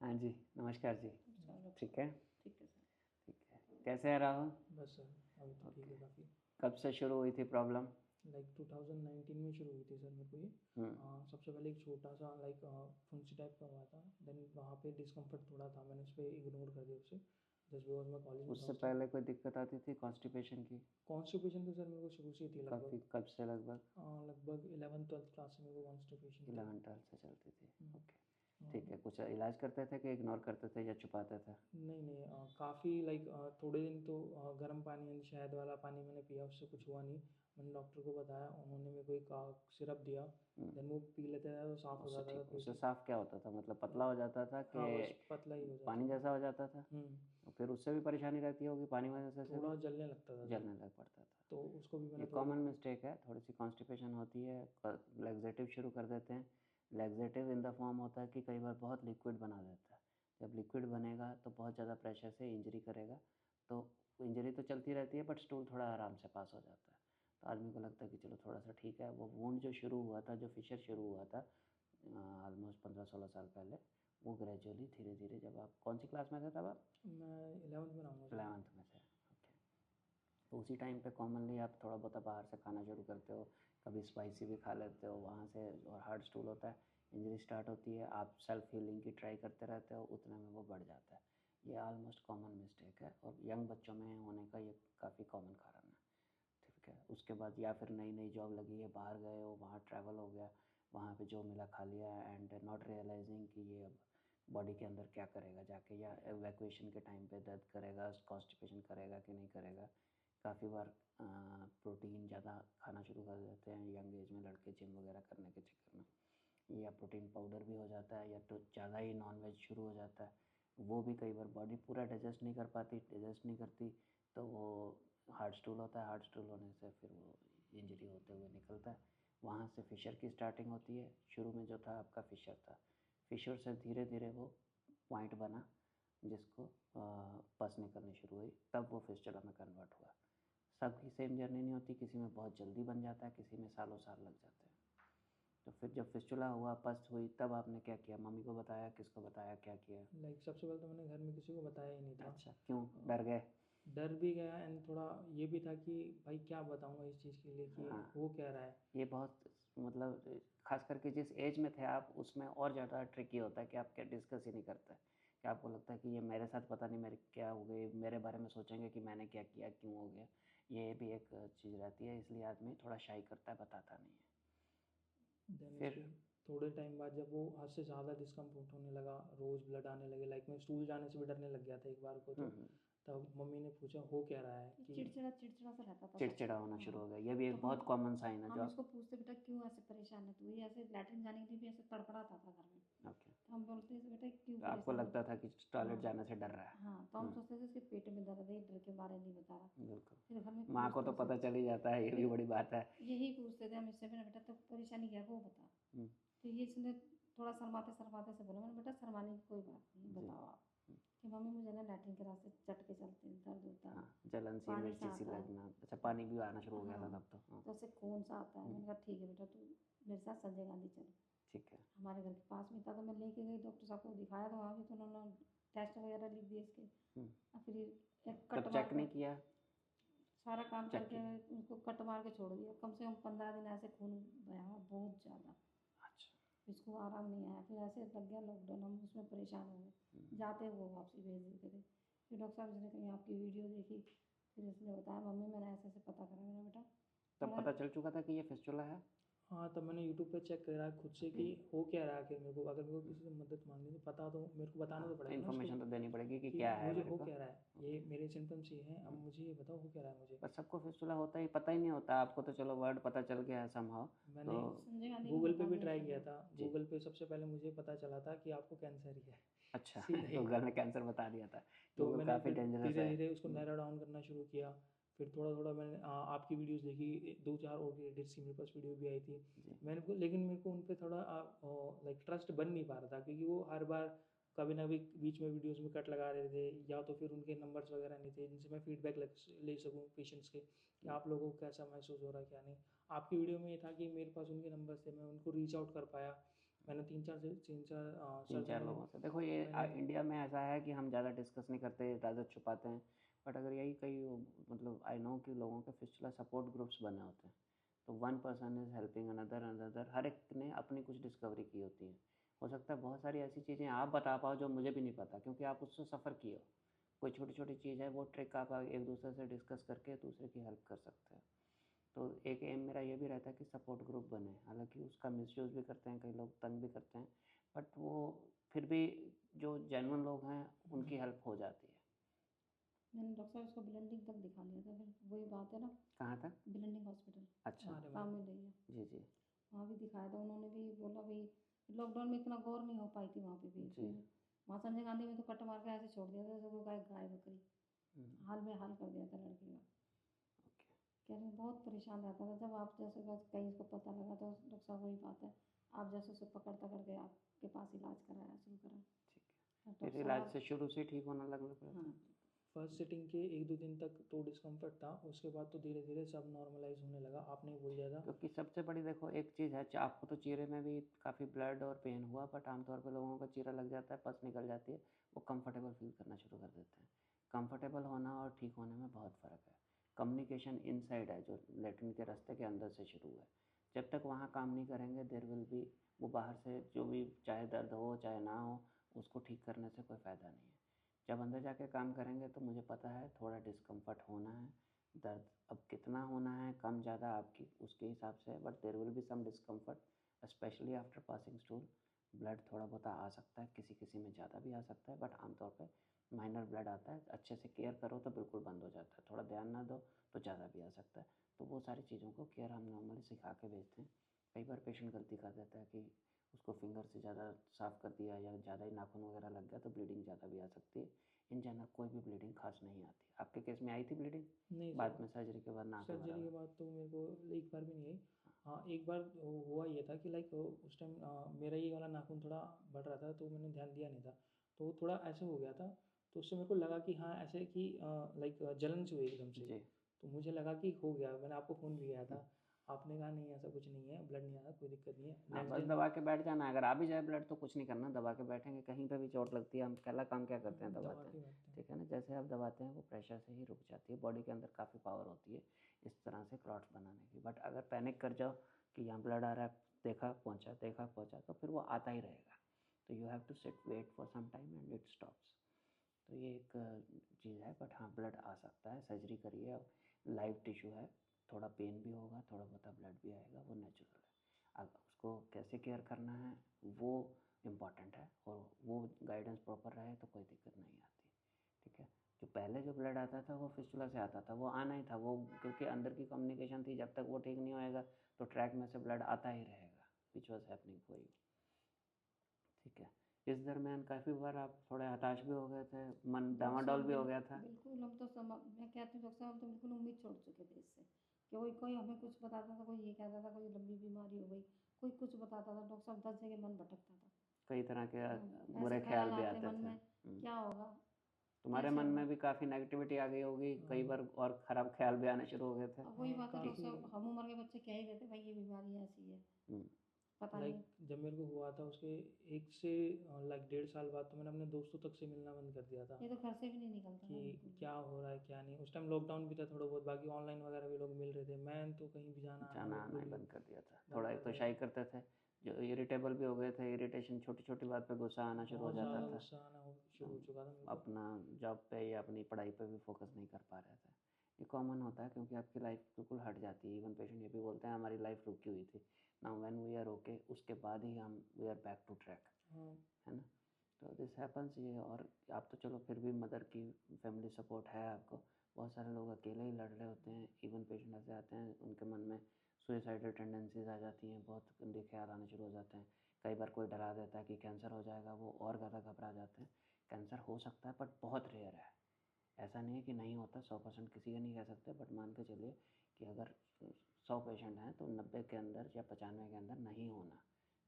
हाँ जी, नमस्कार जी। चलो ठीक है? ठीक है सर। ठीक है। कैसे हैं राहुल? बस सर अभी तो ठीक है काफ़ी। कब से शुरू हुई थी प्रॉब्लम? लाइक 2019 में शुरू हुई थी सर मेरे को ये। सबसे पहले एक छोटा सा लाइक फुंसी टाइप का हुआ था। देन वहाँ पे डिस्कम्फर्ट थोड़ा था, मैंने उस पर इग्नोर कर दिया उसे जस्ट बिकॉज मैं कॉलेज में था उससे उस टाइम। पहले कोई दिक्कत आती थी कॉन्स्टिपेशन की? कॉन्स्टिपेशन तो सर मेरे को शुरू से ही थी काफ़ी लगभग। कब से लगभग? लगभग 11th-12th क्लास से मेरे को कॉन्स्टिपेशन थी। 11-12 से चलती थी। ओके, ठीक है। हाँ, कुछ इलाज करते थे कि इग्नोर करते थे या छुपाते थे? नहीं नहीं काफ़ी लाइक थोड़े दिन तो गर्म पानी यानी शहद वाला पानी मैंने पिया, उससे कुछ हुआ नहीं। मैंने डॉक्टर को बताया, उन्होंने मेरे को एक सिरप दिया। देन वो पी लेते थे तो साफ़ हो उससे जाता था ठीक, पेट। उससे साफ क्या होता था? मतलब पतला हो जाता था हाँ बस कि पतला ही हो जाता पानी था। जैसा हो जाता था? और फिर उससे भी परेशानी रहती होगी, पानी वजह से भी थोड़ा जलने लगता था सर, जलने लग पड़ता था। तो उसको भी ये मैंने थोड़ा। कॉमन मिस्टेक है, थोड़ी सी कॉन्स्टिपेशन होती है, लैक्सेटिव शुरू कर देते हैं। लैक्सेटिव इन द फॉर्म होता है कि कई बार बहुत लिक्विड बना देता है। जब लिक्विड बनेगा तो बहुत ज़्यादा प्रेशर से इंजरी करेगा, तो इंजरी तो चलती रहती है बट स्टूल थोड़ा आराम से पास हो जाता है। तो आदमी को लगता है कि चलो थोड़ा सा ठीक है। वो वूंड जो शुरू हुआ था, जो फिशर शुरू हुआ था ऑलमोस्ट 15-16 साल पहले, वो ग्रेजुअली धीरे धीरे, जब आप कौन सी क्लास में थे तब आप? मैं 11th में रहूँगा सर। 11th में थे। ओके। तो उसी टाइम पे कॉमनली आप थोड़ा बहुत बाहर से खाना शुरू करते हो, कभी स्पाइसी भी खा लेते हो, वहाँ से और हार्ड स्टूल होता है, इंजरी स्टार्ट होती है, आप सेल्फ हीलिंग की ट्राई करते रहते हो, उतने में वो बढ़ जाता है। ये ऑलमोस्ट कॉमन मिस्टेक है और यंग बच्चों में होने का ये काफ़ी कॉमन कारण है। ठीक है। उसके बाद या फिर नई नई जॉब लगी है, बाहर गए हो, वहाँ ट्रैवल हो गया, वहाँ पे जो मिला खा लिया एंड नॉट रियलाइजिंग कि ये अब बॉडी के अंदर क्या करेगा जाके, या एवैक्यूएशन के टाइम पे दर्द करेगा, कॉन्स्टिपेशन करेगा कि नहीं करेगा। काफ़ी बार प्रोटीन ज़्यादा खाना शुरू कर देते हैं यंग एज में लड़के, जिम वगैरह करने के चक्कर में, या प्रोटीन पाउडर भी हो जाता है, या तो ज़्यादा ही नॉन वेज शुरू हो जाता है। वो भी कई बार बॉडी पूरा डाइजेस्ट नहीं कर पाती, डाइजेस्ट नहीं करती, तो वो हार्ड स्टूल होता है। हार्ड स्टूल होने से फिर वो इंजरी होते हुए निकलता है। वहाँ से फिशर की स्टार्टिंग होती है। शुरू में जो था आपका फिशर था, फिशर से धीरे धीरे वो पॉइंट बना, जिसको पस निकलनी शुरू हुई, तब वो फिस्चुला में कन्वर्ट हुआ। सबकी सेम जर्नी नहीं होती, किसी में बहुत जल्दी बन जाता है, किसी में सालों साल लग जाते हैं। तो फिर जब फिस्चुला हुआ, पस हुई, तब आपने क्या किया? मम्मी को बताया, किसको बताया, क्या किया? लाइक सबसे पहले तो मैंने घर में किसी को बताया ही नहीं था। अच्छा, क्यों डर गए? डर भी गया एंड थोड़ा ये भी था कि भाई क्या बताऊँगा इस चीज़ के लिए कि हाँ, हो क्या रहा है। ये बहुत, मतलब खास करके जिस एज में थे आप, उसमें और ज़्यादा ट्रिकी होता है कि आप क्या डिस्कस ही नहीं करते, कि आपको लगता है कि ये मेरे साथ पता नहीं मेरे क्या हो गई, मेरे बारे में सोचेंगे कि मैंने क्या किया, क्यों हो गया। ये भी एक चीज़ रहती है, इसलिए आदमी थोड़ा शाई करता है, बताता नहीं है। देन उसके फिर थोड़े टाइम बाद जब वो हद से ज़्यादा डिस्कम्फर्ट होने लगा, रोज़ ब्लड आने लगे, लाइक मैं स्टूल जाने से भी डरने लग गया था एक बार को। तो तब मम्मी ने पूछा हो क्या रहा है कि चिड़चिड़ा चिड़चिड़ा सा रहता था चिड़चिड़ा सबको। होना शुरू हाँ, हो गया। ये भी तो एक बहुत कॉमन साइन है जो हम आप। इसको पूछते बेटा क्यों ऐसे परेशान है तू, ये ऐसे लैट्रिन जाने के लिए भी ऐसे तड़पड़ाता था घर में। ओके। तो हम बोलते थे बेटा क्यों तो आपको परेशान है। लगता था कि टॉयलेट हाँ जाने से डर रहा है? हाँ, तो हम सोचते थे इसके पेट में दर्द है, डर के बारे नहीं बता रहा। बिल्कुल। फिर घर में माँ को तो पूछते पता चल ही जाता है, ये भी फिर बड़ी बात है। यही पूछते थे हम इससे, मेरा बेटा तो परेशानी क्या है वो बता। तो ये इसने थोड़ा शर्माते शर्माते से बोला, मैंने बेटा शर्माने की कोई बात नहीं, बताओ आप। कि मम्मी मुझे ना लैट्रिन के रास्ते चट के चलते हैं, दर्द होता है, हाँ, जलन सी, पानी मिर्ची सा सी आता है। लगना। अच्छा, पानी भी आना शुरू हो गया था हाँ, तब तो? हाँ, तो ऐसे खून सा आता है। मैंने कहा ठीक है बेटा, तू मेरे साथ संजय गांधी चल। ठीक है। हमारे घर के पास में था, तो मैं लेके गई डॉक्टर साहब को दिखाया, तो वहाँ भी तो उन्होंने टेस्ट वगैरह लिख दिए इसके। और फिर एक कट तब मार चेक के नहीं किया? सारा काम चेक करके किया? उनको कट मार के छोड़ दिया। कम से कम 15 दिन ऐसे खून बहा, बहुत ज़्यादा। अच्छा। इसको आराम नहीं आया, फिर ऐसे लग गया लॉकडाउन, हम उसमें परेशान हो गए। जाते वो वापसी भेज देते थे। फिर डॉक्टर साहब ने कहीं आपकी वीडियो देखी, फिर इसने बताया मम्मी मैंने ऐसे ऐसे पता करा, मेरा बेटा तब थोड़ा। पता चल चुका था कि ये फिस्टुला है? हाँ, तब मैंने यूट्यूब पे चेक करा खुद से कि हो क्या रहा है। कि मेरे को अगर मेरे को किसी से मदद मांगनी तो पता तो मेरे को बताना तो पड़ेगा ना उसको इन्फॉर्मेशन तो देनी पड़ेगी कि कि क्या है मुझे मेरे हो को। क्या रहा है, ये मेरे सिम्टम्स ये हैं, अब मुझे ये बताओ हो क्या रहा है मुझे। पर सबको फिस्टुला होता ही पता ही नहीं होता। आपको तो चलो वर्ड पता चल गया है समहाउ। मैंने तो संजय गांधी ने गूगल पे बता भी दिया ट्राई किया सब। था। जी। गूगल पे सबसे पहले मुझे पता चला था कि आपको कैंसर ही है अच्छा। सीधा ही। गूगल ने कैंसर बता दिया था? तो गूगल मैंने काफ़ी फिर डेंजरस धीरे है। धीरे उसको नैरो डाउन करना शुरू किया। फिर थोड़ा थोड़ा मैंने आपकी वीडियोस देखी, 2-4 और भी एडिट्स की मेरे पास वीडियो भी आई थी। लेकिन मेरे को उन पर थोड़ा लाइक ट्रस्ट बन नहीं पा रहा था, क्योंकि वो हर बार कभी ना भी बीच में वीडियोस में कट लगा रहे थे, या तो फिर उनके नंबर्स वगैरह नहीं थे जिनसे मैं फीडबैक ले सकूँ पेशेंट्स के कि आप लोगों को कैसा महसूस हो रहा है क्या नहीं। आपकी वीडियो में ये था कि मेरे पास उनके नंबर्स थे, मैं उनको रीच आउट कर पाया। मैंने तीन चार तीन सर्जन चार लोगों से देखो, ये इंडिया में ऐसा है कि हम ज़्यादा डिस्कस नहीं करते, ज़्यादा छुपाते हैं। बट अगर यही कई मतलब आई नो कि लोगों के फिस्टुला सपोर्ट ग्रुप्स बने होते हैं, तो one person is helping another another, हर एक ने अपनी कुछ डिस्कवरी की होती है। हो सकता है बहुत सारी ऐसी चीज़ें आप बता पाओ जो मुझे भी नहीं पता, क्योंकि आप उससे सफ़र किए हो। कोई छोटी छोटी चीज़ है, वो ट्रिक आप एक दूसरे से डिस्कस करके दूसरे की हेल्प कर सकते हो। तो एक एम मेरा ये भी रहता है कि सपोर्ट ग्रुप बने। हालांकि उसका मिसयूज़ भी करते हैं कई लोग, तंग भी करते हैं, बट वो फिर भी जो जेन्युइन लोग हैं उनकी हेल्प हो जाती है। मैंने डॉक्टर साहब उसको ब्लेंडिंग तक दिखा लिया था, फिर वही बात है ना। कहाँ तक? ब्लेंडिंग हॉस्पिटल अच्छा। काम में रही है, जी जी वहाँ भी दिखाया था। उन्होंने भी बोला भाई, लॉकडाउन में इतना गौर नहीं हो पाई थी वहाँ पे भी। जी। फिर वहाँ संजय गांधी में तो कट मार के ऐसे छोड़ दिया था जैसे वो गाय बकरी, हाल में हाल कर दिया था लड़के का। ओके। कह रहे बहुत परेशान रहता था। जब आप जैसे बस कहीं उसको पता लगा तो डॉक्टर साहब वही बात है, आप जैसे उसे पकड़ता करके आपके पास इलाज कराया शुरू करा। ठीक है, फिर इलाज से शुरू से ठीक होने लगने पर? हाँ। फर्स्ट सिटिंग के 1-2 दिन तक तो डिस्कम्फर्ट था, उसके बाद तो धीरे धीरे सब नॉर्मलाइज होने लगा। आपने बोल दिया था क्योंकि सबसे बड़ी देखो एक चीज़ है, आपको तो चीरे में भी काफ़ी ब्लड और पेन हुआ, बट आमतौर पे लोगों का चीरा लग जाता है, पस निकल जाती है, वो कंफर्टेबल फील करना शुरू कर देते हैं। कंफर्टेबल होना और ठीक होने में बहुत फ़र्क है। कम्युनिकेशन इनसाइड है, जो लेटरिन के रास्ते के अंदर से शुरू है। जब तक वहाँ काम नहीं करेंगे, देर विल बी, वो बाहर से जो भी चाहे दर्द हो चाहे ना हो, उसको ठीक करने से कोई फ़ायदा नहीं है। जब अंदर जाके काम करेंगे तो मुझे पता है थोड़ा डिस्कम्फर्ट होना है, दर्द अब कितना होना है, कम ज़्यादा आपकी उसके हिसाब से, but there will be some discomfort specially after passing stool. Blood थोड़ा बहुत आ सकता है, किसी किसी में ज़्यादा भी आ सकता है, बट आमतौर पे माइनर ब्लड आता है। अच्छे से केयर करो तो बिल्कुल बंद हो जाता है, थोड़ा ध्यान ना दो तो ज़्यादा भी आ सकता है। तो वो सारी चीज़ों को केयर हम नॉर्मली सिखा के भेजते हैं। कई बार पेशेंट गलती कर देता है कि उसको फिंगर से ज़्यादा साफ़ कर दिया या ज़्यादा ही नाखून वगैरह लग गया, तो ब्लीडिंग ज़्यादा भी आ सकती है। इन जनरल कोई भी ब्लीडिंग खास नहीं आती। आपके केस में आई थी ब्लीडिंग? नहीं बाद सर, में सर्जरी के बाद नाक सर्जरी के वगैरह? बाद तो मेरे को एक बार भी नहीं आई। हाँ, एक बार हुआ ये था कि लाइक उस टाइम मेरा ये वाला नाखून थोड़ा बढ़ रहा था, तो मैंने ध्यान दिया नहीं था, तो थोड़ा ऐसे हो गया था। तो उससे मेरे को लगा कि हाँ ऐसे कि लाइक जलन सी हुई एकदम से। जी। तो मुझे लगा कि हो गया, मैंने आपको फ़ोन भी किया था। आपने कहा नहीं ऐसा कुछ नहीं है, ब्लड नहीं आता, कोई दिक्कत नहीं है। हाँ, नेक्स्ट बस दिन दबा के बैठ जाना है। अगर आ भी जाए ब्लड तो कुछ नहीं करना, दबा के बैठेंगे। कहीं पे भी चोट लगती है, हम पहला काम क्या करते हैं? दबा दबाते के हैं। बैठते हैं। ठीक है ना? जैसे आप दबाते हैं वो प्रेशर से ही रुक जाती है। बॉडी के अंदर काफ़ी पावर होती है इस तरह से क्लॉट्स बनाने की। बट अगर पैनिक कर जाओ कि यहाँ ब्लड आ रहा है, देखा पहुँचा, तो फिर वो आता ही रहेगा। तो you have to sit wait for some time and it stops. तो ये एक चीज़ है। बट हाँ, ब्लड आ सकता है, सर्जरी करिए, लाइव टिश्यू है, थोड़ा पेन भी होगा, थोड़ा बहुत ब्लड भी आएगा, वो नेचुरल है। अब उसको कैसे केयर करना है वो इम्पॉर्टेंट है, और वो गाइडेंस प्रॉपर रहे तो कोई दिक्कत नहीं आती। ठीक है? जो पहले जो ब्लड आता था वो फिस्टुला से आता था, वो आना ही था, वो क्योंकि अंदर की कम्युनिकेशन थी। जब तक वो ठीक नहीं होएगा तो ट्रैक में से ब्लड आता ही रहेगा, which was happening for you. ठीक है? इस दरमियान काफ़ी बार आप थोड़े हताश भी हो गए थे, मन डामाडोल भी हो गया था? बिल्कुल, हम तो मैं कहती हूँ डॉक्टर साहब, हम तो बिल्कुल उम्मीद छोड़ चुके थे इससे। कि कोई कोई हमें कुछ बताता था, कोई ये कहता था कोई लंबी बीमारी हो गई, कोई कुछ बताता था। डॉक्टर साहब 10 जगह मन भटकता था। कई तरह के ऐसे बुरे ख्याल ख्याल भी आते आते मन थे। में, क्या होगा, तुम्हारे कैसे मन होगा। में भी काफ़ी नेगेटिविटी आ गई होगी कई हाँ, बार, और ख़राब ख्याल भी आने शुरू हो गए थे। अब वही हाँ, बात है डॉक्टर काफ़ी। साहब, हम उम्र के बच्चे कह ही देते भाई ये बीमारी ऐसी है, हम्म, पता नहीं। लाइक जब मेरे को हुआ था उसके 1 से लाइक 1.5 साल बाद तो मैंने अपने दोस्तों तक से मिलना बंद कर दिया था ये तो घर से भी नहीं निकलता कि था बिल्कुल भी। क्या हो रहा है क्या नहीं। उस टाइम लॉकडाउन भी था थोड़ा बहुत, बाकी ऑनलाइन वगैरह भी लोग मिल रहे थे, मैं तो कहीं भी जाना आना जाना आना बिल्कुल ही भी बंद कर दिया था। बंद थोड़ा एक कर तो दिया शाई था। करते थे, जो इरिटेबल भी हो गए थे, इरिटेशन, छोटी छोटी बात पे गुस्सा आना शुरू हो बहुत जाता ज़्यादा था। गुस्सा आना शुरू हो हम चुका था मेरे को। अपना जॉब पे या अपनी पढ़ाई पे भी फोकस नहीं कर पा रहे थे। ये कॉमन होता है क्योंकि आपकी लाइफ बिल्कुल हट जाती है। इवन पेशेंट ये भी बोलते हैं हमारी लाइफ रुकी हुई थी। Now when we are okay, उसके बाद ही हम we are back to track. हाँ, है ना? तो दिस हैपन्स ये। और आप तो चलो फिर भी मदर की फैमिली सपोर्ट है आपको। बहुत सारे लोग अकेले ही लड़ रहे होते हैं। इवन पेशेंट ऐसे आते हैं उनके मन में सुइसाइडल टेंडेंसीज आ जाती हैं, बहुत गंदे ख्याल आने शुरू हो जाते हैं। कई बार कोई डरा देता है कि कैंसर हो जाएगा, वो और ज़्यादा घबरा जाते हैं। कैंसर हो सकता है बट बहुत रेयर है। ऐसा नहीं है कि नहीं होता, 100% किसी का नहीं कह सकते, बट मान के चलिए कि अगर 100 पेशेंट हैं तो 90 के अंदर या 95 के अंदर नहीं होना।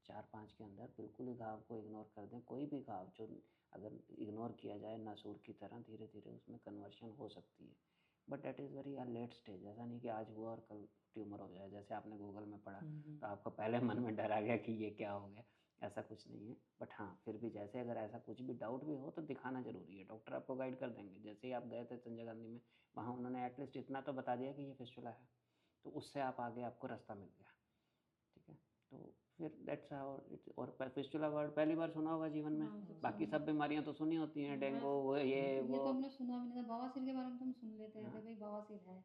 4-5 के अंदर बिल्कुल ही घाव को इग्नोर कर दें। कोई भी घाव जो अगर इग्नोर किया जाए नासूर की तरह, धीरे धीरे उसमें कन्वर्शन हो सकती है। But that is very late stage. ऐसा नहीं कि आज हुआ और कल ट्यूमर हो जाए। जैसे आपने गूगल में पढ़ा तो आपको पहले मन में डर आ गया कि ये क्या हो गया। ऐसा कुछ नहीं है। बट हाँ, फिर भी जैसे अगर ऐसा कुछ भी डाउट भी हो तो दिखाना ज़रूरी है, डॉक्टर आपको गाइड कर देंगे। जैसे ही आप गए थे संजय गांधी में, वहाँ उन्होंने एटलीस्ट इतना तो बता दिया कि ये फिस्टुला है, तो उससे आप आगे आपको रास्ता मिल गया, ठीक है। तो फिर दैट्स हाउ इट। और फिस्टुला वर्ड पहली बार सुना होगा जीवन में, हाँ, सच्ची बाकी में। सब बीमारियां तो सुनी होती हैं, मैं डेंगू वो ये ये वो। तो हमने सुना भी नहीं था, बवासीर के बारे में तो हम सुन लेते थे हाँ, भाई, बवासीर है,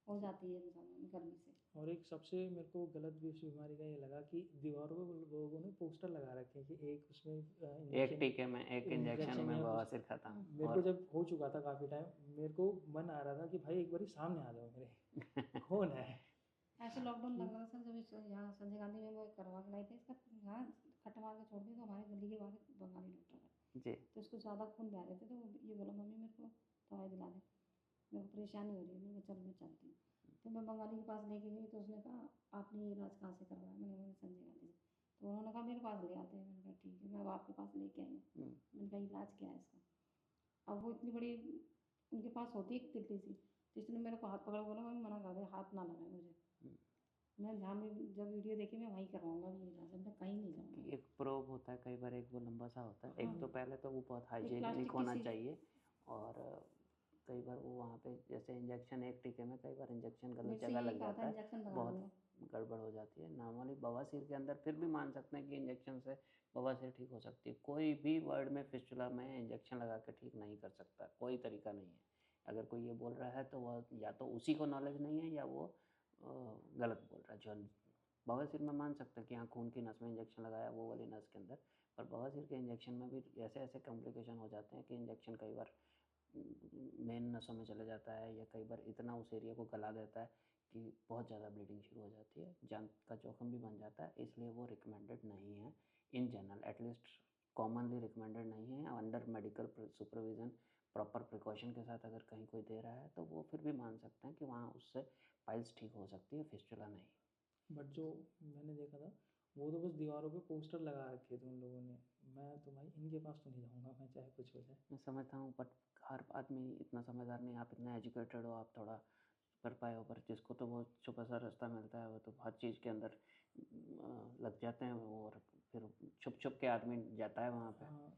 हो जाती है इंसानों में गर्मी से। और एक सबसे मेरे को गलत भी उस बीमारी का ये लगा कि दीवारों पे लोगों ने पोस्टर लगा रखे हैं कि एक उसमें एक इंजेक्शन टीके में, एक इंजेक्शन में या कुछ। बवासीर खत्म। मेरे को और जब हो चुका था काफ़ी टाइम, मेरे को मन आ रहा था कि भाई एक बार सामने आ जाओ मेरे, कौन है। ऐसे लॉकडाउन लग रहा था जब यहाँ संजय गांधी में वो करवा के लाए थे इसका, यहाँ कट मार के छोड़ दिया, तो हमारे गली के बाहर एक बंगाली डॉक्टर है, जी, तो उसको ज़्यादा खून बह रहे थे, तो वो ये बोला मम्मी मेरे को दवाई दिला दे, मेरे को परेशानी हो रही है। मैं चल मैं चलती हूँ। तो मैं बंगाली के पास लेके गई, तो उसने कहा आपने ये इलाज कहाँ से करवाया? मैंने संजय गांधी से। तो उन्होंने कहा मेरे पास ले आते हैं। मैंने कहा ठीक है, मैं अब आपके पास लेके आई हूँ। मैंने कहा इलाज क्या है इसका? अब वो इतनी बड़ी उनके पास होती है एक तिल्ली सी, तो इसने मेरे को हाथ पकड़ बोला, मैं मना कर दिया, हाथ ना लगाए मुझे। मैं जहाँ भी जब वीडियो देखी मैं वहीं करवाऊंगा भी इलाज, मैं कहीं नहीं जाऊँगा। एक प्रोब होता है कई बार, एक वो लंबा सा होता है, हाँ, एक तो पहले तो वो बहुत एक हाइजीनिक प्लास्टिक की होना सी, चाहिए। और कई बार वो वहाँ पे जैसे इंजेक्शन, एक टीके में कई बार इंजेक्शन गलत मेरे से जगह यही लग कहा था जाता है, इंजेक्शन लगा बहुत दूंगा। गड़बड़ हो जाती है। नॉर्मली बवासीर के अंदर फिर भी मान सकते हैं कि इंजेक्शन से बवासीर ठीक हो सकती है। कोई भी वर्ड में फिस्टुला में इंजेक्शन लगा के ठीक नहीं कर सकता, कोई तरीका नहीं है। अगर कोई ये बोल रहा है तो वह या तो उसी को नॉलेज नहीं है, या वो गलत बोल रहा है। जो बवासीर में मान सकते हैं कि हाँ खून की नस में इंजेक्शन लगाया, वो वाली नस के अंदर, पर बवासीर के इंजेक्शन में भी ऐसे ऐसे कॉम्प्लिकेशन हो जाते हैं कि इंजेक्शन कई बार मेन नसों में चले जाता है, या कई बार इतना उस एरिया को गला देता है कि बहुत ज़्यादा ब्लीडिंग शुरू हो जाती है, जान का जोखिम भी बन जाता है। इसलिए वो रिकमेंडेड नहीं है in general, at least commonly recommended नहीं है। Under medical supervision proper precaution के साथ अगर कहीं कोई दे रहा है तो वो फिर भी मान सकते हैं कि वहाँ उससे पाइल्स ठीक हो सकती है, फिस्टुला नहीं। बट जो मैंने देखा था, वो तो बस दीवारों पे पोस्टर लगा रखे थे उन लोगों ने। मैं तो भाई इनके पास तो नहीं जाऊँगा, मैं चाहे कुछ हो जाए। मैं समझता हूँ, बट हर आदमी इतना समझदार नहीं। आप इतना एजुकेटेड हो, आप थोड़ा कर पाए हो, पर जिसको तो वो छुपा सा रास्ता मिलता है, वो तो हर चीज़ के अंदर लग जाते हैं वो, और फिर छुप छुप के आदमी जाता है वहाँ पे, हाँ,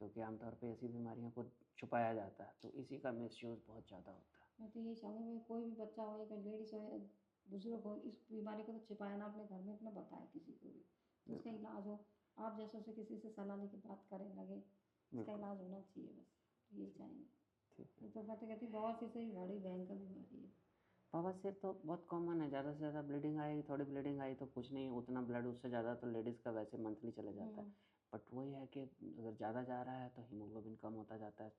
क्योंकि आमतौर पे ऐसी बीमारियों को छुपाया जाता है, तो इसी का मिसयूज़ बहुत ज़्यादा होता है। मैं तो यही चाहूँगी भाई, कोई भी बच्चा हो या कोई लेडीज़ हो या बुजुर्ग हो, इस बीमारी को तो छिपाया ना अपने घर में, अपना बताए किसी को भी, तो इसका इलाज हो। आप जैसों से किसी से सलाह लेके बात करें लगे, इसका इलाज होना चाहिए बस, तो यही चाहेंगे। ठीक है। ये तो मैं तो कहती हूँ बवासीर से भी बड़ी भयंकर बीमारी है। बवासीर तो बहुत कॉमन है, ज़्यादा से ज़्यादा ब्लीडिंग आएगी, थोड़ी ब्लीडिंग आई तो कुछ नहीं, उतना ब्लड उससे ज़्यादा तो लेडीज़ का वैसे मंथली चले जाता है। बट वही है कि अगर ज़्यादा जा रहा है तो हीमोग्लोबिन कम होता जाता है,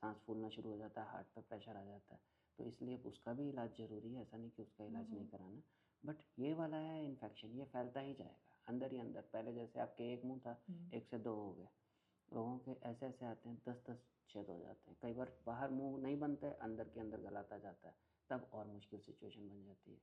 सांस फूलना शुरू हो जाता है, हार्ट पे प्रेशर आ जाता है, तो इसलिए उसका भी इलाज ज़रूरी है। ऐसा नहीं कि उसका इलाज नहीं कराना। बट ये वाला है इन्फेक्शन, ये फैलता ही जाएगा अंदर ही अंदर। पहले जैसे आपके एक मुंह था, एक से दो हो गए, लोगों के ऐसे ऐसे आते हैं, 10-10 छेद हो जाते हैं। कई बार बाहर मुंह नहीं बनते, अंदर के अंदर गलाता जाता है, तब और मुश्किल सिचुएशन बन जाती है।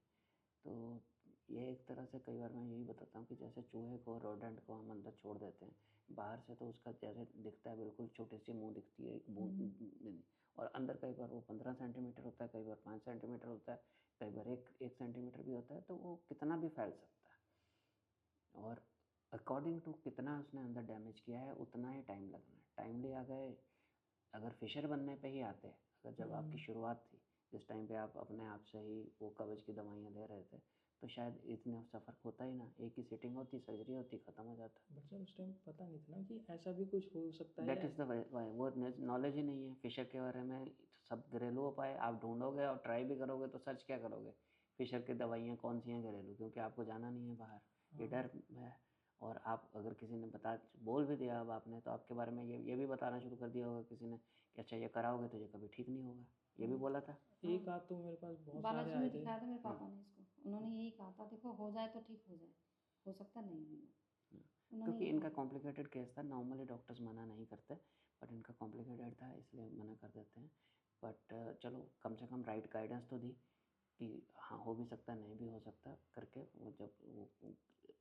तो ये एक तरह से कई बार मैं यही बताता हूँ कि जैसे चूहे को, रोडेंट को हम अंदर छोड़ देते हैं, बाहर से तो उसका जैसे दिखता है बिल्कुल छोटी सी मुंह दिखती है, एक बूंद, और अंदर कई बार वो 15 सेंटीमीटर होता है, कई बार 5 सेंटीमीटर होता है, कई बार एक सेंटीमीटर भी होता है, तो वो कितना भी फैल सकता है। और अकॉर्डिंग टू कितना उसने अंदर डैमेज किया है, उतना ही टाइम लगना है। टाइमली आ गए, अगर फिशर बनने पे ही आते, अगर जब आपकी शुरुआत थी, जिस टाइम पे आप अपने आप से ही वो कब्ज की दवाइयाँ ले रहे थे, तो शायद इतना सफ़र होता ही ना, एक ही सीटिंग होती, सर्जरी होती, ख़त्म हो जाता। बट सर उस टाइम पता नहीं था ना कि ऐसा भी कुछ हो सकता है। दैट इज़ द वो नॉलेज ही नहीं है फिशर के बारे में। सब घरेलू उपाय आप ढूंढोगे और ट्राई भी करोगे, तो सर्च क्या करोगे, फिशर की दवाइयाँ कौन सी हैं घरेलू, क्योंकि आपको जाना नहीं है बाहर, ये डर है। और आप अगर किसी ने बोल भी दिया अब आपने, तो आपके बारे में ये भी बताना शुरू कर दिया होगा किसी ने कि अच्छा ये कराओगे तो ये कभी ठीक नहीं होगा, ये भी बोला था। एक आध तो मेरे पास बहुत सारे बालाजी आए में थे। दिखाया था मेरे पापा ने इसको, उन्होंने यही कहा था देखो हो जाए तो ठीक हो जाए, हो सकता नहीं भी हो, उन्होंने क्योंकि यही इनका कहा। कॉम्प्लिकेटेड केस था, नॉर्मली डॉक्टर्स मना नहीं करते, बट इनका कॉम्प्लिकेटेड था इसलिए मना कर देते हैं। बट चलो कम से कम राइट गाइडेंस तो दी कि हाँ हो भी सकता नहीं भी हो सकता करके, वो जब वो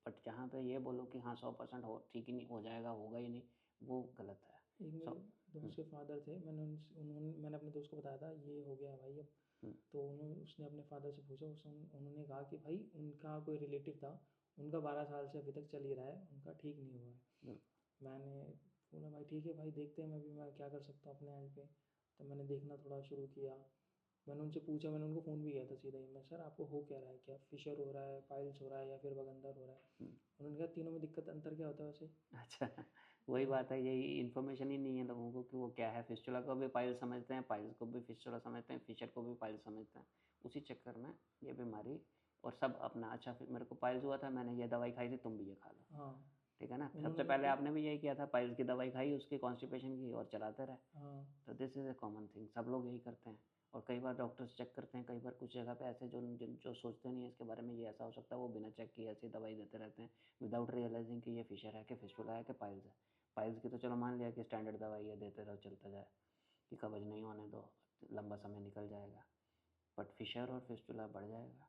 बट जहाँ पे ये बोलो कि हाँ 100% हो ठीक ही नहीं हो जाएगा, होगा ही नहीं, वो गलत है। एक मेरे दोस्त के फादर थे, मैंने अपने दोस्त को बताया था ये हो गया भाई अब। तो उसने अपने फादर से पूछा, उन्होंने कहा कि भाई उनका कोई रिलेटिव था, उनका 12 साल से अभी तक चल ही रहा है, उनका ठीक नहीं हुआ है। मैंने बोला भाई ठीक है भाई, देखते हैं मैं क्या कर सकता हूँ अपने एंड पे। तो मैंने देखना थोड़ा शुरू किया। मैंने उनसे पूछा, मैंने उनको फ़ोन भी किया था सीधा ही, मैं सर आपको हो क्या रहा है, क्या फिशर हो रहा है, पाइल्स हो रहा है या फिर बगंदर हो रहा है। उन्होंने कहा तीनों में दिक्कत, अंतर क्या होता है वैसे। अच्छा, वही बात है, यही इन्फॉर्मेशन ही नहीं है लोगों को कि वो क्या है। फिस्टुला को भी पाइल समझते हैं, पाइल्स को भी फिस्टुला समझते हैं, फिशर को भी पाइल समझते हैं। उसी चक्कर में ये बीमारी, और सब अपना, अच्छा फिर मेरे को पाइल्स हुआ था, मैंने ये दवाई खाई थी, तुम भी ये खा लो। हाँ ठीक है ना, सबसे उन्होंने पहले मेरे आपने भी यही किया था, पाइल्स की दवाई खाई, उसकी कॉन्स्टिपेशन की, और चलाते रहे। हाँ तो this is a common thing, सब लोग यही करते हैं। और कई बार डॉक्टर्स चेक करते हैं, कई बार कुछ जगह पे ऐसे जो जो सोचते नहीं है इसके बारे में, ये ऐसा हो सकता है, वो बिना चेक किए ऐसी दवाई देते रहते हैं विदाउट रियलाइजिंग कि ये फिशर है, कि फिस्टुला है, कि पाइल्स है। पाइल्स की तो चलो मान लिया कि स्टैंडर्ड दवाई है, देते रहो, चलता जाए, कि कब्ज नहीं होने दो, लंबा समय निकल जाएगा। बट फिशर और फिस्टुला बढ़ जाएगा।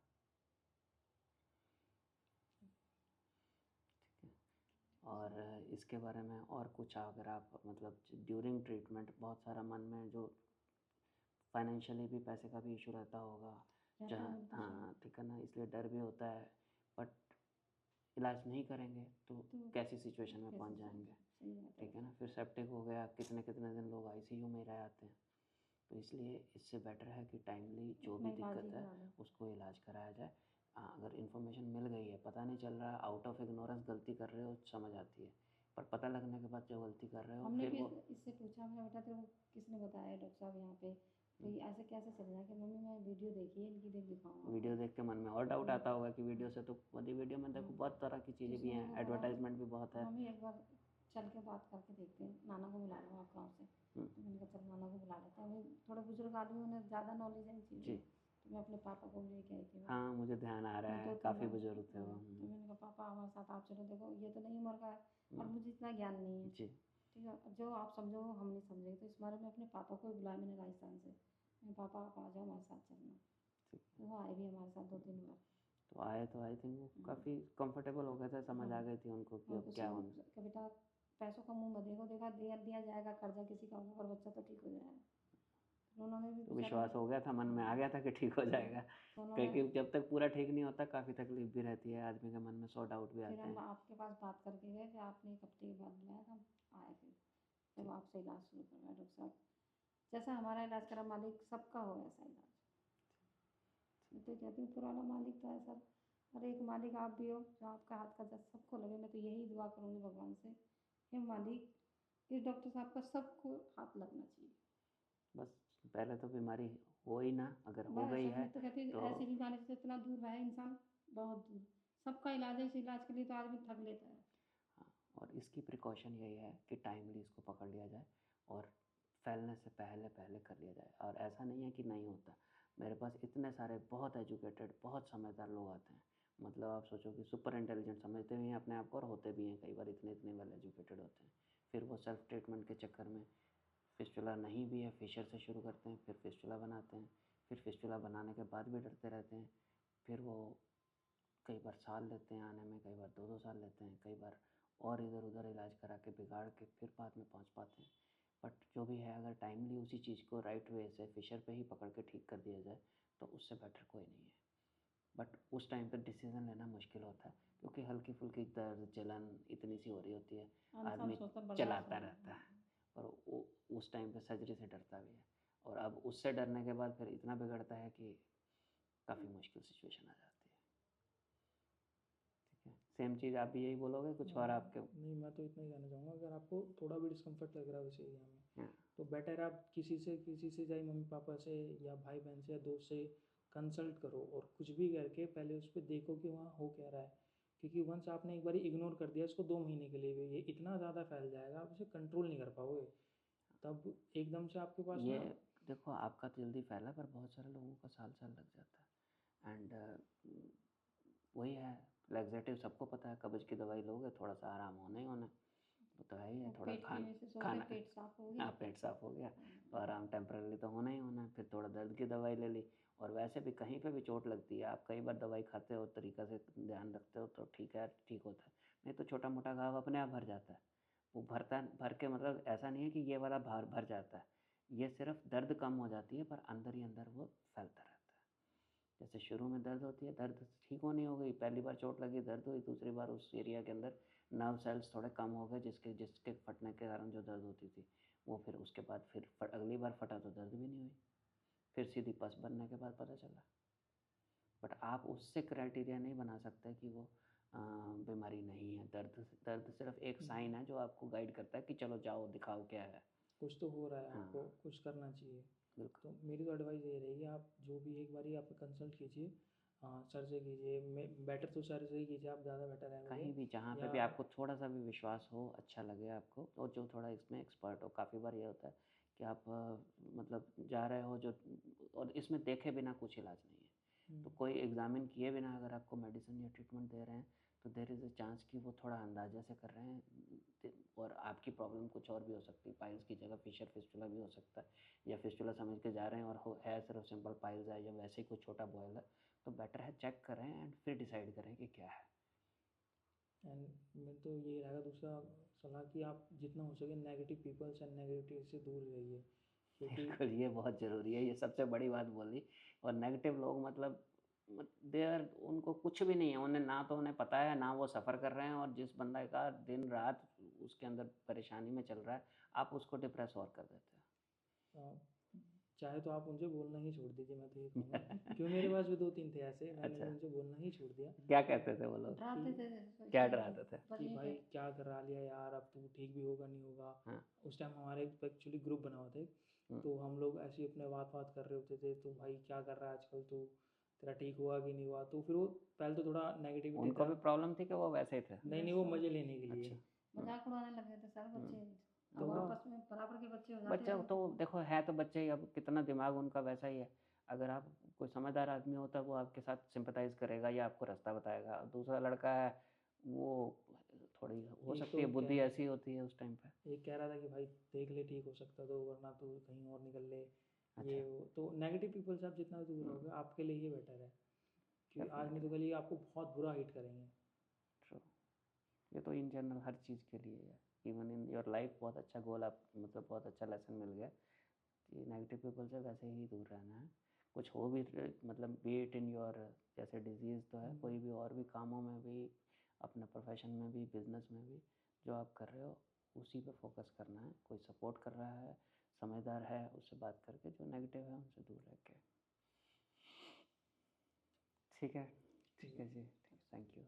और इसके बारे में और कुछ अगर आप, मतलब ड्यूरिंग ट्रीटमेंट बहुत सारा मन में जो फाइनेंशियली भी पैसे का भी इशू रहता होगा, रहता जहाँ, है बिल्कुल सही। हाँ ठीक है ना, इसलिए डर भी होता है। बट इलाज नहीं करेंगे तो तो कैसी सिचुएशन में कैसे पहुंच सही, जाएंगे। सही बात है। ठीक है ना, फिर सेप्टिक हो गया, कितने कितने दिन लोग आईसीयू में रह आते हैं। तो इसलिए इससे बेटर है कि टाइमली जो भी अपना इलाज ही दिक्कत है करा लो। उसको इलाज कराया जाए। हाँ, अगर इन्फॉर्मेशन मिल गई है, पता नहीं चल रहा है, आउट ऑफ इग्नोरेंस गलती कर रहे हो, समझ आती है। पर पता लगने के बाद जो गलती कर रहे हो हमने फिर भी वो, इससे पूछा, मेरा बेटा तेरे को किसने बताया डॉक्टर साहब यहाँ पे, तो ये ऐसे कैसे चल रहा है, कि मम्मी मैं वीडियो देखी है इनकी, देख दिखाऊंगा वीडियो आपको। देख के मन में और डाउट आता होगा कि वीडियो से तो, बड़ी वीडियो में देखो बहुत तरह की तो चीज़ें भी उसने मेरे हैं, को बोला एडवर्टाइजमेंट भी बहुत है। मम्मी एक बार चल के बात करके देखते हैं, नाना को बुला लो आप गाँव से। तो मैंने कहा चल नाना को बुला लेता हूँ, थोड़े बुजुर्ग आदमी, उन्हें ज़्यादा नॉलेज है इन चीज़ों जी, की। तो मैं अपने पापा को भी लेके आई थी वहाँ। हाँ मुझे ध्यान आ रहा मैं है, 2-3 काफ़ी बार, बुजुर्ग थे वो। तो मैंने कहा पापा हमारे साथ आप चलो, देखो ये तो नहीं उम्र का है और हम्म, मुझे इतना ज्ञान नहीं है। जी, ठीक है, जो आप समझो वो हम नहीं समझेंगे, तो इस बारे में अपने पापा को भी बुलाया मैंने राजस्थान से। मैं पापा आप आ जाओ हमारे साथ चलना। ठीक। तो वो आए भी हमारे साथ 2-3 बार। तो आए तो आई थिंक वो काफ़ी कंफर्टेबल हो गए थे, समझ आ हाँ, गई थी उनको कि और अब उसी क्या में होना। कि बेटा पैसों का मुंह मत देखो, देखा दिया दिया जाएगा कर्जा किसी का होगा, पर बच्चा तो ठीक हो जाएगा। तो उन्होंने भी तो बेचारे ने, विश्वास हो गया था, मन में आ गया था कि ठीक हो जाएगा। तो उन्होंने, क्योंकि जब तक पूरा ठीक नहीं होता काफ़ी तकलीफ भी रहती है आदमी के मन में, 100 डाउट भी फिर आते हम हैं। आपके पास बात करके गए, फिर आपने 1 हफ्ते के बाद बुलाया था, हम आए फिर जब ठीक। आपसे इलाज शुरू करवाया डॉक्टर साहब। जैसा हमारा इलाज करा मालिक सबका हो ऐसा इलाज। मैं तो कहती हूँ पुराना मालिक तो ऐसा, और एक मालिक आप भी हो जो आपका हाथ का जस सबको लगे। मैं तो यही दुआ करूँगी भगवान से कि मालिक इस डॉक्टर साहब का सबको हाथ लगना चाहिए। बस पहले तो बीमारी हो ही ना, अगर हो बस गई अब है मैं तो कहती तो, हूँ ऐसी बीमारी से इतना दूर रहे इंसान, बहुत दूर। सबका इलाज है, इस इलाज के लिए तो आदमी थक लेता है। हाँ, और इसकी प्रिकॉशन यही है कि टाइमली इसको पकड़ लिया जाए और फैलने से पहले पहले कर लिया जाए। और ऐसा नहीं है कि नहीं होता, मेरे पास इतने सारे बहुत एजुकेटेड, बहुत समझदार लोग आते हैं, मतलब आप सोचो कि सुपर इंटेलिजेंट समझते भी हैं अपने आप को, और होते भी हैं कई बार इतने इतने वेल एजुकेटेड होते हैं। फिर वो सेल्फ ट्रीटमेंट के चक्कर में, फिस्टुला नहीं भी है फिशर से शुरू करते हैं, फिर फिस्टुला बनाते हैं, फिर फिस्टुला बनाने के बाद भी डरते रहते हैं। फिर वो कई बार साल लेते हैं आने में, कई बार 2-2 साल लेते हैं, कई बार और इधर उधर इलाज करा के बिगाड़ के फिर बाद में पहुंच पाते हैं। बट जो भी है, अगर टाइमली उसी चीज़ को राइट वे से फिशर पे ही पकड़ के ठीक कर दिया जाए तो उससे बेटर कोई नहीं है। बट उस टाइम पे डिसीज़न लेना मुश्किल होता है, क्योंकि हल्की फुल्की दर्द जलन इतनी सी हो रही होती है, इंसान आदमी सोचता बर्दाश्त चलाता नहीं रहता है। है। और वो उस टाइम पे सर्जरी से डरता भी है, और अब उससे डरने के बाद फिर इतना बिगड़ता है कि काफ़ी मुश्किल सिचुएशन आ जाती है। ठीक है, सेम चीज़ आप भी यही बोलोगे कुछ और आपके? नहीं मैं तो इतना ही कहना चाहूँगा, अगर आपको थोड़ा भी डिस्कम्फर्ट लग रहा है उस एरिया में, हाँ, तो बेटर आप किसी से चाहे मम्मी पापा से या भाई बहन से या दोस्त से कंसल्ट करो, और कुछ भी करके पहले उस पर देखो कि वहाँ हो क्या रहा है। क्योंकि वंस आपने एक बार इग्नोर कर दिया इसको 2 महीने के लिए भी, ये इतना ज़्यादा फैल जाएगा आप उसे कंट्रोल नहीं कर पाओगे, तब एकदम से आपके पास ये ना। देखो आपका तो जल्दी फैला, पर बहुत सारे लोगों का साल साल लग जाता है। एंड वही है, लैक्सेटिव सबको पता है, कब्ज की दवाई लोगे थोड़ा सा आराम होना ही होना है, वो तो है ही है। और थोड़ा पेट की वजह से सोचते खाना, हैं पेट साफ हो हाँ गया। पेट साफ हो गया तो आराम टेम्पररी तो होना ही होना है। फिर थोड़ा दर्द की दवाई ले ली, और वैसे भी कहीं पे भी चोट लगती है, आप कई बार दवाई खाते हो, तरीक़ा से ध्यान रखते हो तो ठीक है, ठीक होता है। नहीं तो छोटा मोटा घाव अपने आप भर जाता है। वो भरता भर के, मतलब ऐसा नहीं है कि ये वाला भर जाता है, ये सिर्फ दर्द कम हो जाती है, पर अंदर ही अंदर वो फैलता रहता है। जैसे शुरू में दर्द होती है, दर्द ठीक होनी हो गई, पहली बार चोट लगी दर्द हुई, दूसरी बार उस एरिया के अंदर नर्व सेल्स थोड़े कम हो गए जिसके जिसके फटने के कारण जो दर्द होती थी वो फिर उसके बाद फिर अगली बार फटा तो दर्द भी नहीं हुई, फिर सीधी पस बनने के बाद पता चला। बट आप उससे क्राइटेरिया नहीं बना सकते कि वो बीमारी नहीं है। दर्द दर्द सिर्फ एक साइन है जो आपको गाइड करता है कि चलो जाओ दिखाओ क्या है। कुछ तो हो रहा है, हाँ। आपको कुछ करना चाहिए। बिल्कुल। तो मेरी तो एडवाइस ये रहेगी, आप जो भी एक बारी आप कंसल्ट कीजिए, सर से कीजिए, बेटर तो सर से ही कीजिए, आप ज़्यादा बेटर है कहीं भी जहाँ पे या भी आपको थोड़ा सा भी विश्वास हो, अच्छा लगे आपको, और जो थोड़ा इसमें एक्सपर्ट हो। काफ़ी बार ये होता है कि आप मतलब जा रहे हो जो, और इसमें देखे बिना कुछ इलाज नहीं है। तो कोई एग्ज़ामिन किए बिना अगर आपको मेडिसिन या ट्रीटमेंट दे रहे हैं तो देयर इज़ अ चांस कि वो थोड़ा अंदाजे से कर रहे हैं और आपकी प्रॉब्लम कुछ और भी हो सकती है। पाइल्स की जगह फिशर फिस्टुला भी हो सकता है, या फिस्टुला समझ के जा रहे हैं और है सिर्फ सिंपल पाइल्स है या वैसे ही कोई छोटा बॉयल है। तो बेटर है चेक करें एंड फिर डिसाइड करें कि क्या है। एंड मैं तो यही रहेगा दूसरा सलाह कि आप जितना हो सके नेगेटिव पीपल्स एंड नेगेटिव से दूर रहिए, क्योंकि बिल्कुल, ये बहुत ज़रूरी है, ये सबसे बड़ी बात बोली। और नेगेटिव लोग मतलब देयर उनको कुछ भी नहीं है, उन्हें ना तो उन्हें पता है ना वो सफ़र कर रहे हैं, और जिस बंदा का दिन रात उसके अंदर परेशानी में चल रहा है आप उसको डिप्रेस और कर देते अ, चाहे तो आप उनसे बोलना ही छोड़ दीजिए, मैं तो ये कहूँगा। क्यों, मेरे पास भी 2-3 थे ऐसे, मैंने अच्छा। उनसे बोलना ही छोड़ दिया क्या कहते थे वो लोग? डराते थे क्या इसलिए डराते थे? बच कि नहीं भाई पाते। क्या करा लिया यार, अब तू ठीक भी होगा नहीं होगा। हाँ। उस टाइम हमारे एक्चुअली ग्रुप बना हुआ था, हम्म। तो हम लोग ऐसे ही अपने बात बात कर रहे होते थे, तो भाई क्या कर रहा है आजकल तू, तेरा ठीक हुआ कि नहीं हुआ। तो फिर वो पहले तो थोड़ा नेगेटिविटी उनको था। भी प्रॉब्लम थी कि वो वैसे ही थे? नहीं नहीं, वो मजे लेने के लिए। अच्छा। मजाक उड़ाने लगे थे सर बच्चे। तो अब आपस में बराबर के बच्चे हो जाते बच्चा हैं तो देखो है तो बच्चे ही, अब कितना दिमाग उनका वैसा ही है। अगर आप कोई समझदार आदमी होता है वो आपके साथ सिंपैथाइज़ करेगा या आपको रास्ता बताएगा। दूसरा लड़का है वो थोड़ी हो एक सकती तो है बुद्धि ऐसी होती है उस टाइम पे। ये कह रहा था कि भाई देख ले ठीक हो सकता तो, वरना तो कहीं और निकल ले। अच्छा। ये वो तो नेगेटिव पीपल से आप जितना दूर रहोगे आपके लिए ही बेटर है, क्योंकि आज नहीं तो कल ये आपको बहुत बुरा हिट करेंगे। ट्रू। ये तो इन जनरल हर चीज़ के लिए है, इवन इन योर लाइफ। बहुत अच्छा गोल आप मतलब बहुत अच्छा लेसन मिल गया कि नेगेटिव पीपल से वैसे ही दूर रहना है। कुछ हो भी मतलब बी इट इन योर, जैसे डिजीज़ तो है, कोई भी और भी कामों में भी, अपने प्रोफेशन में भी, बिजनेस में भी जो आप कर रहे हो उसी पे फोकस करना है। कोई सपोर्ट कर रहा है, समझदार है, उससे बात करके। जो नेगेटिव है उनसे दूर रह के। ठीक है। ठीक है जी, थैंक यू।